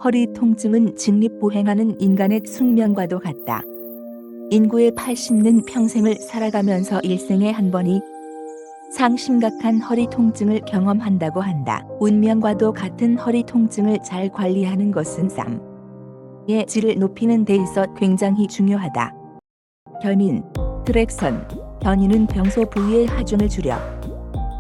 허리 통증은 직립보행하는 인간의 숙명과도 같다. 인구의 80는 평생을 살아가면서 일생에 한 번이 심각한 허리 통증을 경험한다고 한다. 운명과도 같은 허리 통증을 잘 관리하는 것은 삶의 질을 높이는 데 있어 굉장히 중요하다. 견인, 트랙선, 견인은 병소 부위의 하중을 줄여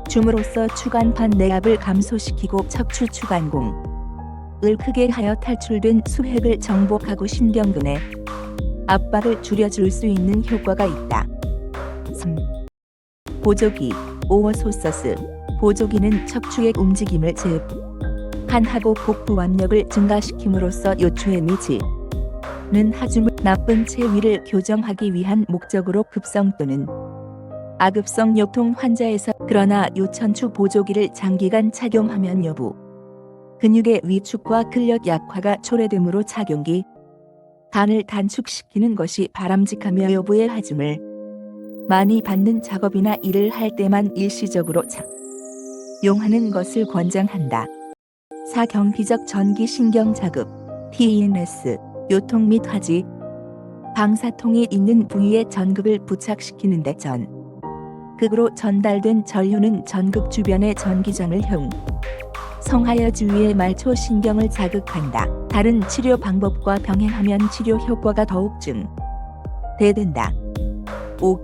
줌으로써 추간판 내압을 감소시키고 척추 추간공을 크게 하여 탈출된 수획을 정복하고 신경근의 압박을 줄여줄 수 있는 효과가 있다. 3. 보조기, 오어소서스. 보조기는 척추의 움직임을 제한하고 복부 압력을 증가시킴으로써 요초의 미치는 하중을 나쁜 체위를 교정하기 위한 목적으로 급성 또는 아급성 요통 환자에서 그러나 요천추 보조기를 장기간 착용하면 여부 근육의 위축과 근력 약화가 초래되므로 착용기 간을 단축시키는 것이 바람직하며 여부의 하중을 많이 받는 작업이나 일을 할 때만 일시적으로 착용하는 것을 권장한다. 4. 경기적 전기신경 자극 TENS. 요통 및 하지 방사통이 있는 부위에 전극을 부착시키는 데 전극으로 전달된 전류는 전극 주변의 전기장을 형성하여 주위의 말초 신경을 자극한다. 다른 치료 방법과 병행하면 치료 효과가 더욱 증대된다. 5.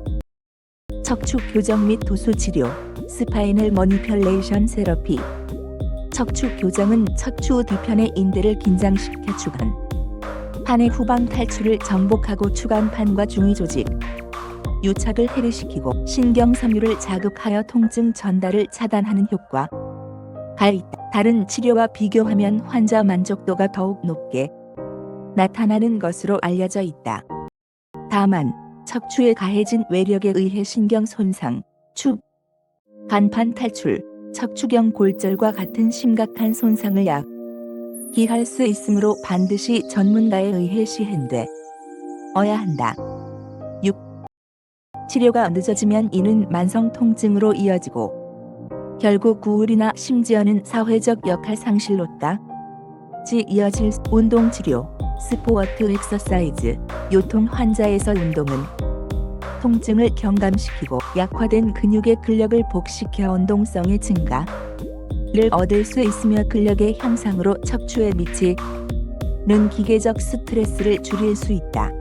척추 교정 및 도수 치료 스파이널 머니퓰레이션 세러피. 척추 교정은 척추 뒤편의 인대를 긴장시켜 추간판의 후방 탈출을 정복하고 추간판과 중위 조직 유착을 해리시키고 신경 섬유를 자극하여 통증 전달을 차단하는 효과가 있다. 다른 치료와 비교하면 환자 만족도가 더욱 높게 나타나는 것으로 알려져 있다. 다만 척추에 가해진 외력에 의해 신경 손상, 간판 탈출, 척추경 골절과 같은 심각한 손상을 야기할 수 있으므로 반드시 전문가에 의해 시행되어야 한다. 6. 치료가 늦어지면 이는 만성 통증으로 이어지고 결국 우울이나 심지어는 사회적 역할 상실로까지 이어질 운동치료, 스포어트 엑서사이즈. 요통 환자에서 운동은 통증을 경감시키고 약화된 근육의 근력을 복식해 운동성의 증가를 얻을 수 있으며 근력의 향상으로 척추에 미치는 기계적 스트레스를 줄일 수 있다.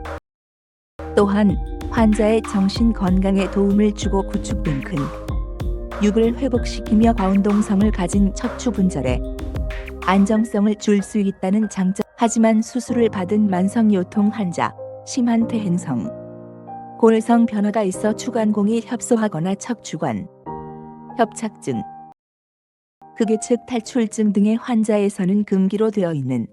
또한 환자의 정신 건강에 도움을 주고 구축된 근육을 회복시키며 과운동성을 가진 척추 분절의 안정성을 줄 수 있다는 장점. 하지만 수술을 받은 만성 요통 환자, 심한 퇴행성, 골성 변화가 있어 추간공이 협소하거나 척추관 협착증, 극예측 탈출증 등의 환자에서는 금기로 되어 있는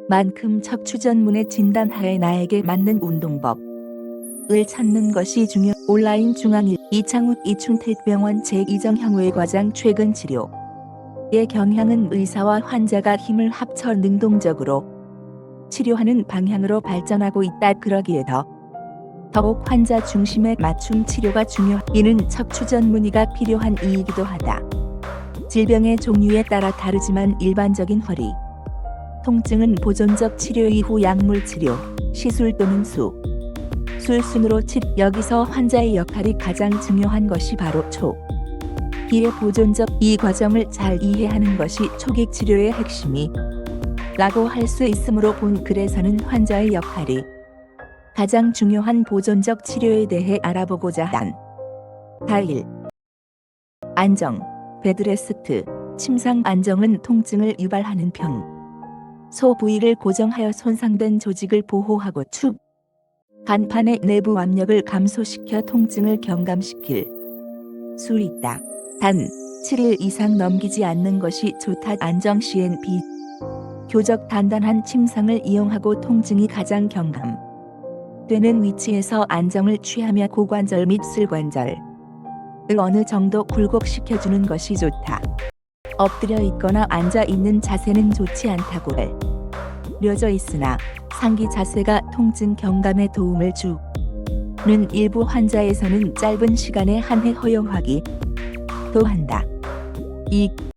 만큼 척추 전문의 진단하에 나에게 맞는 운동법을 찾는 것이 중요. 온라인 중앙일 이창욱 이춘택병원 제2정형외 과장. 최근 치료의 경향은 의사와 환자가 힘을 합쳐 능동적으로 치료하는 방향으로 발전하고 있다. 그러기에 더욱 환자 중심의 맞춤 치료가 이는 척추 전문의가 필요한 이이기도 하다. 질병의 종류에 따라 다르지만 일반적인 허리 통증은 보존적 치료 이후 약물 치료, 시술 또는 수술순으로 여기서 환자의 역할이 가장 중요한 것이 바로 초기의 보존적 이 과정을 잘 이해하는 것이 초기 치료의 핵심이 라고 할 수 있으므로 본 글에서는 환자의 역할이 가장 중요한 보존적 치료에 대해 알아보고자 한. 1. 안정, 베드레스트. 침상 안정은 통증을 유발하는 평소 부위를 고정하여 손상된 조직을 보호하고 간판의 내부 압력을 감소시켜 통증을 경감시킬 수 있다. 단 7일 이상 넘기지 않는 것이 좋다. 안정 시엔 교적 단단한 침상을 이용하고 통증이 가장 경감되는 위치에서 안정을 취하며 고관절 및 슬관절을 어느 정도 굴곡시켜주는 것이 좋다. 엎드려 있거나 앉아 있는 자세는 좋지 않다고 알려져 있으나 상기 자세가 통증 경감에 도움을 주는 일부 환자에서는 짧은 시간에 한해 허용하기도 한다. 2.